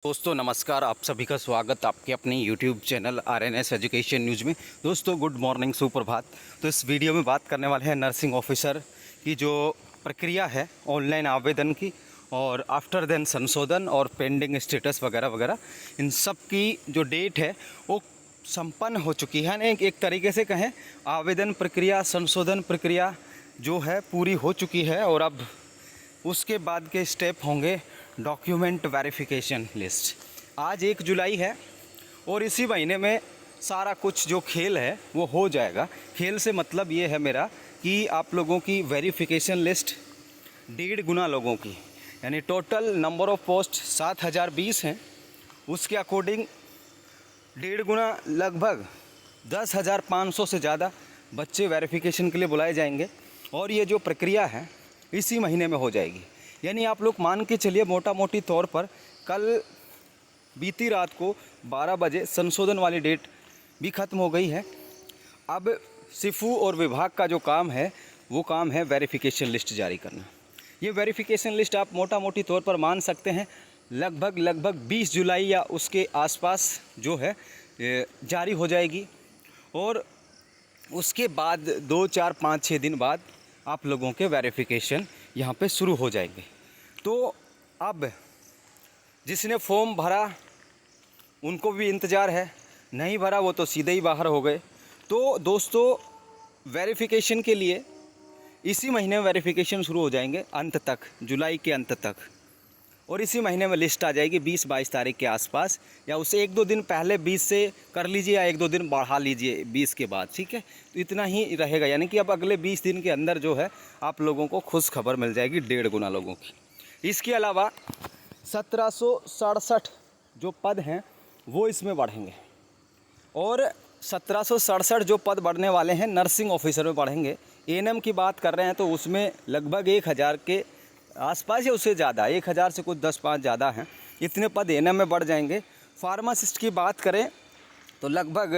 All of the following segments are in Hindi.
दोस्तों नमस्कार, आप सभी का स्वागत आपके अपने YouTube channel RNS education news में। दोस्तों गुड मॉर्निंग, सुप्रभात। तो इस वीडियो में बात करने वाले हैं नर्सिंग ऑफिसर की जो प्रक्रिया है ऑनलाइन आवेदन की, और आफ्टर देन संशोधन और पेंडिंग स्टेटस वगैरह वगैरह, इन सब की जो डेट है वो संपन्न हो चुकी है। यानी एक तरीके से कहें आवेदन प्रक्रिया, संशोधन प्रक्रिया जो है पूरी हो चुकी है, और अब उसके बाद के स्टेप होंगे डॉक्यूमेंट वेरिफिकेशन लिस्ट। आज 1 जुलाई है और इसी महीने में सारा कुछ जो खेल है वो हो जाएगा। खेल से मतलब ये है मेरा कि आप लोगों की वेरिफिकेशन लिस्ट 1.5 गुना लोगों की, यानी टोटल नंबर ऑफ़ पोस्ट 7020 हैं, उसके अकॉर्डिंग 1.5 गुना लगभग 10,500 से ज़्यादा बच्चे वेरिफिकेशन के लिए बुलाए जाएंगे। और ये जो प्रक्रिया है इसी महीने में हो जाएगी। यानी आप लोग मान के चलिए मोटा मोटी तौर पर कल बीती रात को 12 बजे संशोधन वाली डेट भी ख़त्म हो गई है। अब सिफू और विभाग का जो काम है वो काम है वेरिफिकेशन लिस्ट जारी करना। ये वेरिफिकेशन लिस्ट आप मोटा मोटी तौर पर मान सकते हैं लगभग 20 जुलाई या उसके आसपास जो है जारी हो जाएगी। और उसके बाद 2, 4, 5, 6 दिन बाद आप लोगों के वेरिफिकेशन यहाँ पे शुरू हो जाएंगे। तो अब जिसने फॉर्म भरा उनको भी इंतज़ार है, नहीं भरा वो तो सीधे ही बाहर हो गए। तो दोस्तों वेरिफिकेशन के लिए इसी महीने में वेरिफिकेशन शुरू हो जाएंगे, अंत तक, जुलाई के अंत तक। और इसी महीने में लिस्ट आ जाएगी 20-22 तारीख के आसपास, या उससे 1-2 दिन पहले 20 से कर लीजिए या 1-2 दिन बढ़ा लीजिए 20 के बाद, ठीक है। तो इतना ही रहेगा, यानी कि अब अगले 20 दिन के अंदर जो है आप लोगों को खुश खबर मिल जाएगी 1.5 गुना लोगों की। इसके अलावा 1767 जो पद हैं वो इसमें बढ़ेंगे, और 1767 जो पद बढ़ने वाले हैं नर्सिंग ऑफिसर में बढ़ेंगे। एएनएम की बात कर रहे हैं तो उसमें लगभग 1000 के आसपास या उससे ज़्यादा, 1000 से कुछ 10-5 ज़्यादा हैं, इतने पद एएनएम में बढ़ जाएंगे। फार्मासिस्ट की बात करें तो लगभग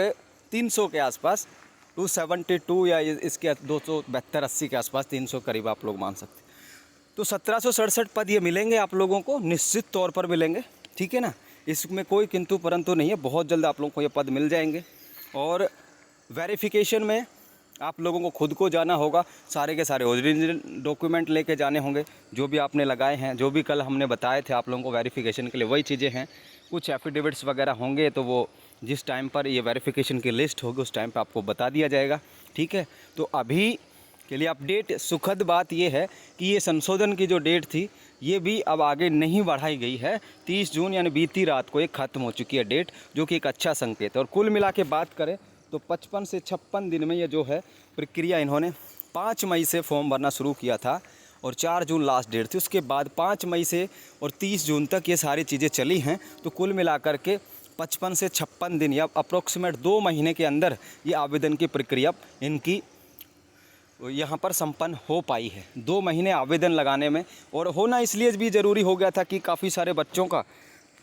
300 के आसपास, 272 या इसके 272-80 के आसपास, 300 करीब आप लोग मान सकते हैं। तो 1767 पद ये मिलेंगे आप लोगों को, निश्चित तौर पर मिलेंगे, ठीक है ना। इसमें कोई किंतु परंतु नहीं है, बहुत जल्द आप लोगों को ये पद मिल जाएंगे। और वेरिफिकेशन में आप लोगों को खुद को जाना होगा, सारे के सारे ओरिजिनल डॉक्यूमेंट लेके जाने होंगे, जो भी आपने लगाए हैं, जो भी कल हमने बताए थे आप लोगों को वेरिफिकेशन के लिए, वही चीज़ें हैं। कुछ एफिडेविट्स वगैरह होंगे तो वो जिस टाइम पर ये वेरिफिकेशन की लिस्ट होगी उस टाइम पर आपको बता दिया जाएगा, ठीक है। तो अभी के लिए अपडेट, सुखद बात ये है कि ये संशोधन की जो डेट थी ये भी अब आगे नहीं बढ़ाई गई है। 30 जून यानी बीती रात को एक ख़त्म हो चुकी है डेट, जो कि एक अच्छा संकेत है। और कुल मिला के बात करें तो 55 से 56 दिन में ये जो है प्रक्रिया, इन्होंने 5 मई से फॉर्म भरना शुरू किया था और 4 जून लास्ट डेट थी। उसके बाद 5 मई से और 30 जून तक ये सारी चीज़ें चली हैं। तो कुल मिलाकर के 55 से 56 दिन या अप्रोक्सीमेट 2 महीने के अंदर ये आवेदन की प्रक्रिया इनकी यहाँ पर संपन्न हो पाई है। 2 महीने आवेदन लगाने में, और होना इसलिए भी ज़रूरी हो गया था कि काफ़ी सारे बच्चों का,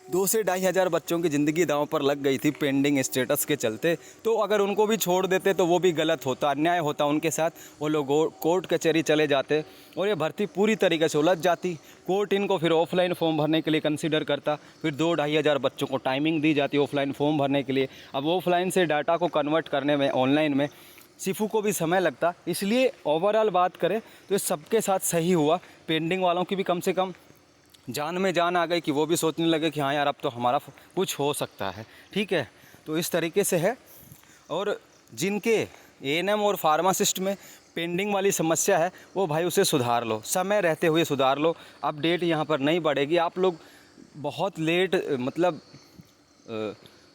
2 से 2,500 बच्चों की ज़िंदगी दांव पर लग गई थी पेंडिंग स्टेटस के चलते। तो अगर उनको भी छोड़ देते तो वो भी गलत होता, अन्याय होता उनके साथ। वो लोग कोर्ट कचहरी चले जाते और ये भर्ती पूरी तरीके से उलझ जाती। कोर्ट इनको फिर ऑफलाइन फॉर्म भरने के लिए कंसिडर करता, फिर 2-2,500 बच्चों को टाइमिंग दी जाती ऑफलाइन फॉर्म भरने के लिए। अब ऑफलाइन से डाटा को कन्वर्ट करने में ऑनलाइन में सिफू को भी समय लगता। इसलिए ओवरऑल बात करें तो ये सबके साथ सही हुआ। पेंडिंग वालों की भी कम से कम जान में जान आ गई कि वो भी सोचने लगे कि हाँ यार अब तो हमारा कुछ हो सकता है, ठीक है। तो इस तरीके से है। और जिनके एएनएम और फार्मासिस्ट में पेंडिंग वाली समस्या है वो भाई उसे सुधार लो, समय रहते हुए सुधार लो। अब डेट यहाँ पर नहीं बढ़ेगी। आप लोग बहुत लेट मतलब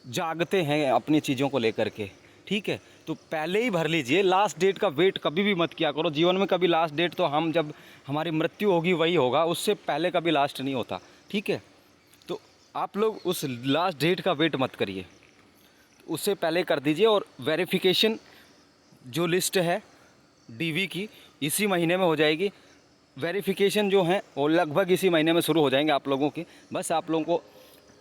जागते हैं अपनी चीज़ों को लेकर के, ठीक है। तो पहले ही भर लीजिए, लास्ट डेट का वेट कभी भी मत किया करो। जीवन में कभी लास्ट डेट तो हम जब हमारी मृत्यु होगी वही होगा, उससे पहले कभी लास्ट नहीं होता, ठीक है। तो आप लोग उस लास्ट डेट का वेट मत करिए, उससे पहले कर दीजिए। और वेरिफिकेशन जो लिस्ट है डीवी की इसी महीने में हो जाएगी। वेरिफिकेशन जो है वो लगभग इसी महीने में शुरू हो जाएंगे आप लोगों की। बस आप लोगों को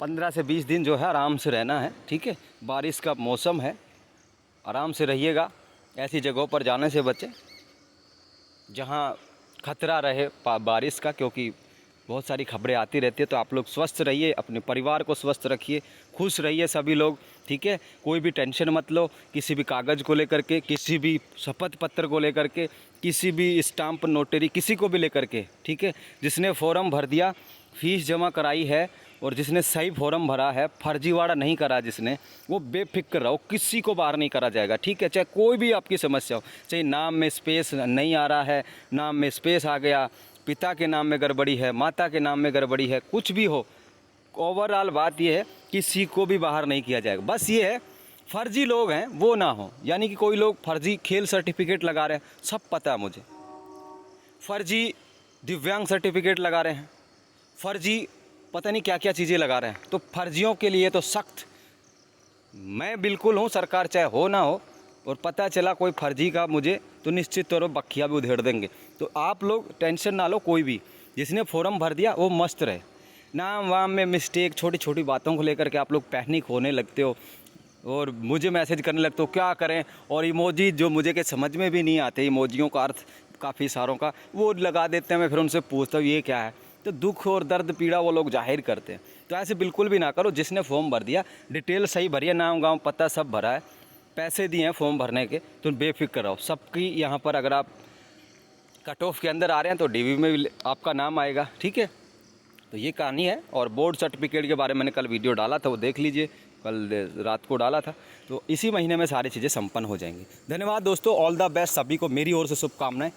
15 से 20 दिन जो है आराम से रहना है, ठीक है। बारिश का मौसम है, आराम से रहिएगा। ऐसी जगहों पर जाने से बचें जहाँ खतरा रहे बारिश का, क्योंकि बहुत सारी खबरें आती रहती है। तो आप लोग स्वस्थ रहिए, अपने परिवार को स्वस्थ रखिए, खुश रहिए सभी लोग, ठीक है। कोई भी टेंशन मत लो किसी भी कागज़ को लेकर के, किसी भी शपथ पत्र को लेकर के, किसी भी स्टाम्प नोटरी किसी को भी लेकर के, ठीक है। जिसने फॉर्म भर दिया, फीस जमा कराई है और जिसने सही फॉर्म भरा है, फर्जीवाड़ा नहीं करा जिसने, वो बेफिक्र रहो, किसी को बाहर नहीं करा जाएगा, ठीक है। चाहे कोई भी आपकी समस्या हो, चाहे नाम में स्पेस नहीं आ रहा है, नाम में स्पेस आ गया, पिता के नाम में गड़बड़ी है, माता के नाम में गड़बड़ी है, कुछ भी हो, ओवरऑल बात यह है किसी को भी बाहर नहीं किया जाएगा। बस ये है फर्जी लोग हैं वो ना हो, यानी कि कोई लोग फर्जी खेल सर्टिफिकेट लगा रहे हैं, सब पता है मुझे, फर्जी दिव्यांग सर्टिफिकेट लगा रहे हैं, फर्जी पता नहीं क्या क्या चीज़ें लगा रहे हैं। तो फर्जियों के लिए तो सख्त मैं बिल्कुल हूँ, सरकार चाहे हो ना हो, और पता चला कोई फर्जी का मुझे, तो निश्चित तौर पर बखिया भी उधेड़ देंगे। तो आप लोग टेंशन ना लो, कोई भी जिसने फॉर्म भर दिया वो मस्त रहे। नाम वाम में मिस्टेक, छोटी छोटी बातों को लेकर के आप लोग पैनिक होने लगते हो और मुझे मैसेज करने लगते हो क्या करें, और इमोजी जो मुझे के समझ में भी नहीं आते, इमोजियों का अर्थ काफ़ी सारों का वो लगा देते हैं। मैं फिर उनसे पूछता हूँ ये क्या है, तो दुख और दर्द पीड़ा वो लोग जाहिर करते हैं। तो ऐसे बिल्कुल भी ना करो। जिसने फॉर्म भर दिया, डिटेल सही भरी है, नाम गांव पता सब भरा है, पैसे दिए हैं फॉर्म भरने के, तो बेफिक्र रहो। सबकी यहाँ पर अगर आप कट ऑफ के अंदर आ रहे हैं तो डीवी में भी आपका नाम आएगा, ठीक है। तो ये कहानी है। और बोर्ड सर्टिफिकेट के बारे में मैंने कल वीडियो डाला था, वो देख लीजिए, कल रात को डाला था। तो इसी महीने में सारी चीज़ें संपन्न हो जाएंगी। धन्यवाद दोस्तों, ऑल द बेस्ट सभी को, मेरी ओर से शुभकामनाएं।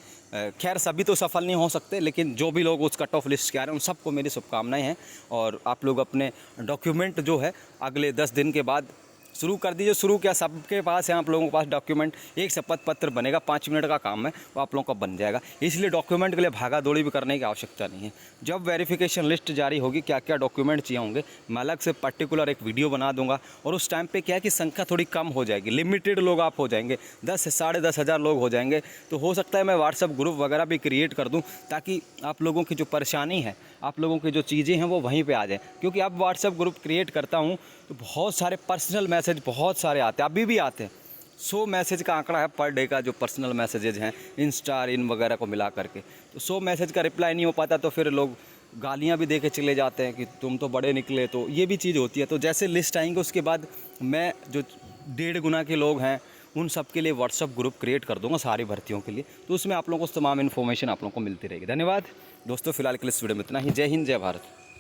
खैर सभी तो सफल नहीं हो सकते, लेकिन जो भी लोग उस कट ऑफ लिस्ट के आ रहे हैं उन सबको मेरी शुभकामनाएं हैं। और आप लोग अपने डॉक्यूमेंट जो है अगले 10 दिन के बाद शुरू कर दीजिए। शुरू क्या, सबके पास है आप लोगों के पास डॉक्यूमेंट। एक शपथ पत्र बनेगा, 5 मिनट का काम है, वो आप लोगों का बन जाएगा। इसलिए डॉक्यूमेंट के लिए भागा दौड़ी भी करने की आवश्यकता नहीं है। जब वेरिफिकेशन लिस्ट जारी होगी, क्या क्या डॉक्यूमेंट चाहिए होंगे, मैं अलग से पर्टिकुलर एक वीडियो बना दूंगा। और उस टाइम पे क्या है कि संख्या थोड़ी कम हो जाएगी, लिमिटेड लोग आप हो जाएंगे, 10 से 10,500 लोग हो जाएंगे। तो हो सकता है मैं व्हाट्सअप ग्रुप वगैरह भी क्रिएट कर दूँ, ताकि आप लोगों की जो परेशानी है, आप लोगों की जो चीज़ें हैं वो वहीं पे आ जाए। क्योंकि अब व्हाट्सएप ग्रुप क्रिएट करता हूँ तो बहुत सारे पर्सनल मैसेज बहुत सारे आते हैं, अभी भी आते हैं। 100 मैसेज का आंकड़ा है पर डे का, जो पर्सनल मैसेजेज हैं इंस्टा इन वगैरह को मिला करके। तो 100 मैसेज का रिप्लाई नहीं हो पाता, तो फिर लोग गालियाँ भी दे के चले जाते हैं कि तुम तो बड़े निकले। तो ये भी चीज़ होती है। तो जैसे लिस्ट आएंगे उसके बाद मैं जो 1.5 गुना के लोग हैं उन सब के लिए व्हाट्सअप ग्रुप क्रिएट कर दूंगा सारी भर्तियों के लिए। तो उसमें आप लोगों को तमाम इन्फॉर्मेशन आप लोगों को मिलती रहेगी। धन्यवाद दोस्तों, फिलहाल के लिए इस वीडियो में इतना ही। जय हिंद, जय भारत।